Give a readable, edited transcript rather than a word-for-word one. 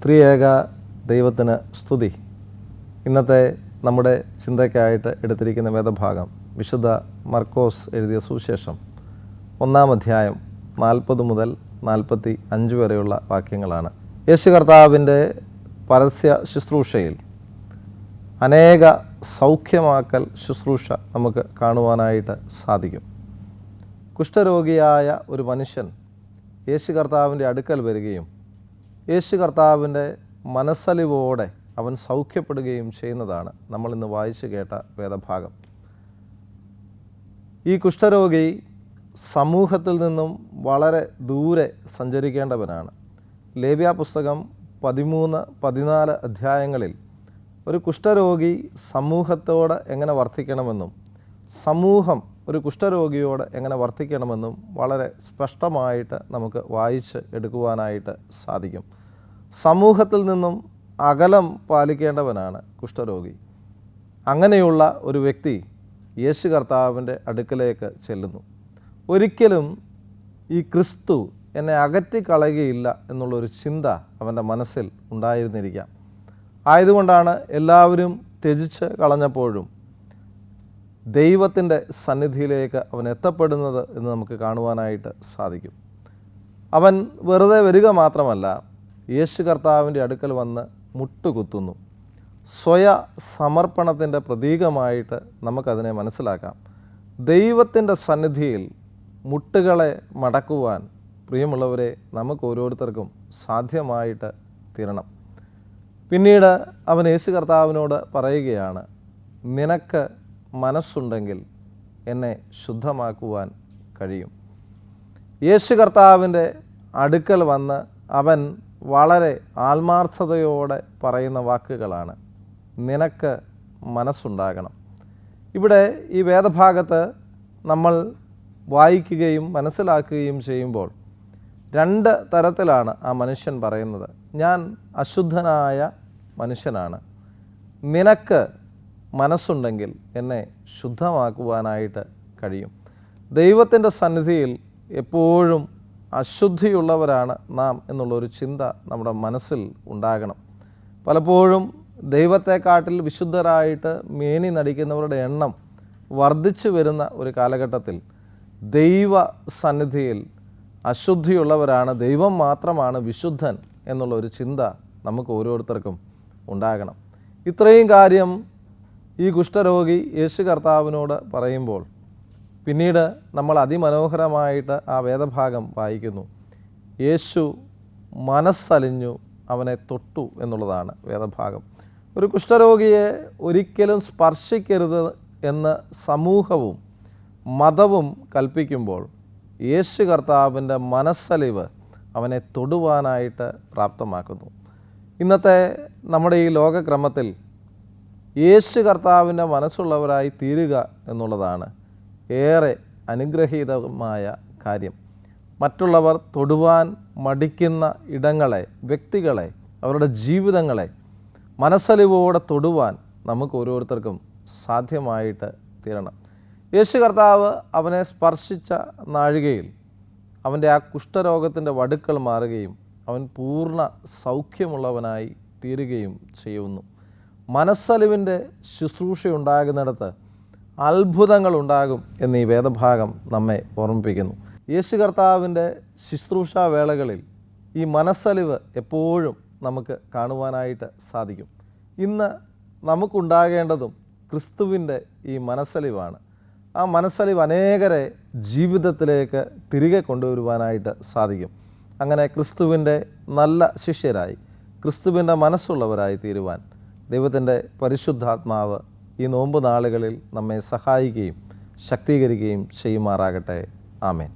ത്രിയേക ദൈവത്തിന് സ്തുതി. ഇന്നത്തെ നമ്മുടെ ചിന്തയ്ക്കായിട്ട് എടുത്തിരിക്കുന്ന വേദഭാഗം വിശുദ്ധ മർക്കോസ് എഴുതിയ സുവിശേഷം 1-ാം അധ്യായം 40 മുതൽ 45 വരെയുള്ള വാക്യങ്ങളാണ്. യേശു കർത്താവിൻ്റെ പരസ്യ ശുശ്രൂഷയിൽ അനേക സൗഖ്യമാക്കൽ ശുശ്രൂഷ നമുക്ക് കാണുവാനായിട്ട് സാധിക്കും. കുഷ്ഠരോഗിയായ ഒരു മനുഷ്യൻ യേശു കർത്താവിൻ്റെ അടുക്കൽ വരികയും യേശു കർത്താവിൻ്റെ മനസ്സലിവോടെ അവൻ സൗഖ്യപ്പെടുകയും ചെയ്യുന്നതാണ് നമ്മളിന്ന് വായിച്ചു കേട്ട വേദഭാഗം. ഈ കുഷ്ഠരോഗി സമൂഹത്തിൽ നിന്നും വളരെ ദൂരെ സഞ്ചരിക്കേണ്ടവനാണ്. ലേവ്യ പുസ്തകം 13-14 അധ്യായങ്ങളിൽ ഒരു കുഷ്ഠരോഗി സമൂഹത്തോട് എങ്ങനെ വർത്തിക്കണമെന്നും സമൂഹം ഒരു കുഷ്ഠരോഗിയോട് എങ്ങനെ വർത്തിക്കണമെന്നും വളരെ സ്പഷ്ടമായിട്ട് നമുക്ക് വായിച്ച് എടുക്കുവാനായിട്ട് സാധിക്കും. സമൂഹത്തിൽ നിന്നും അകലം പാലിക്കേണ്ടവനാണ് കുഷ്ഠരോഗി. അങ്ങനെയുള്ള ഒരു വ്യക്തി യേശു കർത്താവിൻ്റെ അടുക്കലേക്ക് ചെല്ലുന്നു. ഒരിക്കലും ഈ ക്രിസ്തു എന്നെ അകറ്റിക്കളയുകയില്ല എന്നുള്ളൊരു ചിന്ത അവൻ്റെ മനസ്സിൽ ഉണ്ടായിരുന്നിരിക്കാം. ആയതുകൊണ്ടാണ് എല്ലാവരും ത്യജിച്ച് കളഞ്ഞപ്പോഴും ദൈവത്തിൻ്റെ സന്നിധിയിലേക്ക് അവൻ എത്തപ്പെടുന്നത് എന്ന് നമുക്ക് കാണുവാനായിട്ട് സാധിക്കും. അവൻ വെറുതെ വരിക മാത്രമല്ല, യേശു കർത്താവിൻ്റെ അടുക്കൽ വന്ന് മുട്ടുകുത്തുന്നു. സ്വയ സമർപ്പണത്തിൻ്റെ പ്രതീകമായിട്ട് നമുക്കതിനെ മനസ്സിലാക്കാം. ദൈവത്തിൻ്റെ സന്നിധിയിൽ മുട്ടുകളെ മടക്കുവാൻ പ്രിയമുള്ളവരെ നമുക്ക് ഓരോരുത്തർക്കും സാധ്യമായിട്ട് തീരണം. പിന്നീട് അവൻ യേശു കർത്താവിനോട് പറയുകയാണ്, നിനക്ക് മനസ്സുണ്ടെങ്കിൽ എന്നെ ശുദ്ധമാക്കുവാൻ കഴിയും. യേശു കർത്താവിൻ്റെ അടുക്കൽ വന്ന് അവൻ വളരെ ആത്മാർത്ഥതയോടെ പറയുന്ന വാക്കുകളാണ്, നിനക്ക് മനസ്സുണ്ടാകണം. ഇവിടെ ഈ വേദഭാഗത്ത് നമ്മൾ വായിക്കുകയും മനസ്സിലാക്കുകയും ചെയ്യുമ്പോൾ 2 തരത്തിലാണ് ആ മനുഷ്യൻ പറയുന്നത്. ഞാൻ അശുദ്ധനായ മനുഷ്യനാണ്, നിനക്ക് മനസ്സുണ്ടെങ്കിൽ എന്നെ ശുദ്ധമാക്കുവാനായിട്ട് കഴിയും. ദൈവത്തിൻ്റെ സന്നിധിയിൽ എപ്പോഴും അശുദ്ധിയുള്ളവരാണ് നാം എന്നുള്ളൊരു ചിന്ത നമ്മുടെ മനസ്സിൽ ഉണ്ടാകണം. പലപ്പോഴും ദൈവത്തെക്കാട്ടിൽ വിശുദ്ധരായിട്ട് മേനി നടിക്കുന്നവരുടെ എണ്ണം വർദ്ധിച്ചു വരുന്ന ഒരു കാലഘട്ടത്തിൽ ദൈവ സന്നിധിയിൽ അശുദ്ധിയുള്ളവരാണ്, ദൈവം മാത്രമാണ് വിശുദ്ധൻ എന്നുള്ളൊരു ചിന്ത നമുക്ക് ഓരോരുത്തർക്കും ഉണ്ടാകണം. ഇത്രയും കാര്യം ഈ കുഷ്ഠരോഗി യേശു കർത്താവിനോട് പറയുമ്പോൾ പിന്നീട് നമ്മൾ അതിമനോഹരമായിട്ട് ആ വേദഭാഗം വായിക്കുന്നു. യേശു മനസ്സലിഞ്ഞു അവനെ തൊട്ടു എന്നുള്ളതാണ് വേദഭാഗം. ഒരു കുഷ്ഠരോഗിയെ ഒരിക്കലും സ്പർശിക്കരുത് എന്ന് സമൂഹവും മതവും കൽപ്പിക്കുമ്പോൾ യേശു കർത്താവിൻ്റെ മനസ്സലിവ് അവനെ തൊടുവാനായിട്ട് പ്രാപ്തമാക്കുന്നു. ഇന്നത്തെ നമ്മുടെ ഈ ലോകക്രമത്തിൽ യേശു കർത്താവിൻ്റെ മനസ്സുള്ളവരായി തീരുക എന്നുള്ളതാണ് ഏറെ അനുഗ്രഹീതമായ കാര്യം. മറ്റുള്ളവർ തൊടുവാൻ മടിക്കുന്ന ഇടങ്ങളെ, വ്യക്തികളെ, അവരുടെ ജീവിതങ്ങളെ മനസ്സലിവോടെ തൊടുവാൻ നമുക്ക് ഓരോരുത്തർക്കും സാധ്യമായിട്ട് തീരണം. യേശു കർത്താവ് അവനെ സ്പർശിച്ച നാഴികയിൽ അവൻ്റെ ആ കുഷ്ഠരോഗത്തിൻ്റെ വടുക്കൾ മാറുകയും അവൻ പൂർണ്ണ സൗഖ്യമുള്ളവനായി തീരുകയും ചെയ്യുന്നു. മനസ്സലിവിൻ്റെ ശുശ്രൂഷയുണ്ടാകുന്നിടത്ത് അത്ഭുതങ്ങൾ ഉണ്ടാകും എന്ന് ഈ വേദഭാഗം നമ്മെ ഓർമ്മിപ്പിക്കുന്നു. യേശു കർത്താവിൻ്റെ ശുശ്രൂഷാ വേളകളിൽ ഈ മനസ്സലിവ് എപ്പോഴും നമുക്ക് കാണുവാനായിട്ട് സാധിക്കും. ഇന്ന് നമുക്കുണ്ടാകേണ്ടതും ക്രിസ്തുവിൻ്റെ ഈ മനസ്സലിവാണ്. ആ മനസ്സലിവ് അനേകരെ ജീവിതത്തിലേക്ക് തിരികെ കൊണ്ടുവരുവാനായിട്ട് സാധിക്കും. അങ്ങനെ ക്രിസ്തുവിൻ്റെ നല്ല ശിഷ്യരായി, ക്രിസ്തുവിൻ്റെ മനസ്സുള്ളവരായി തീരുവാൻ ദൈവത്തിൻ്റെ പരിശുദ്ധാത്മാവ് ഈ നോമ്പ് നാളുകളിൽ നമ്മെ സഹായിക്കുകയും ശക്തീകരിക്കുകയും ചെയ്യുമാറാകട്ടെ. ആമേൻ.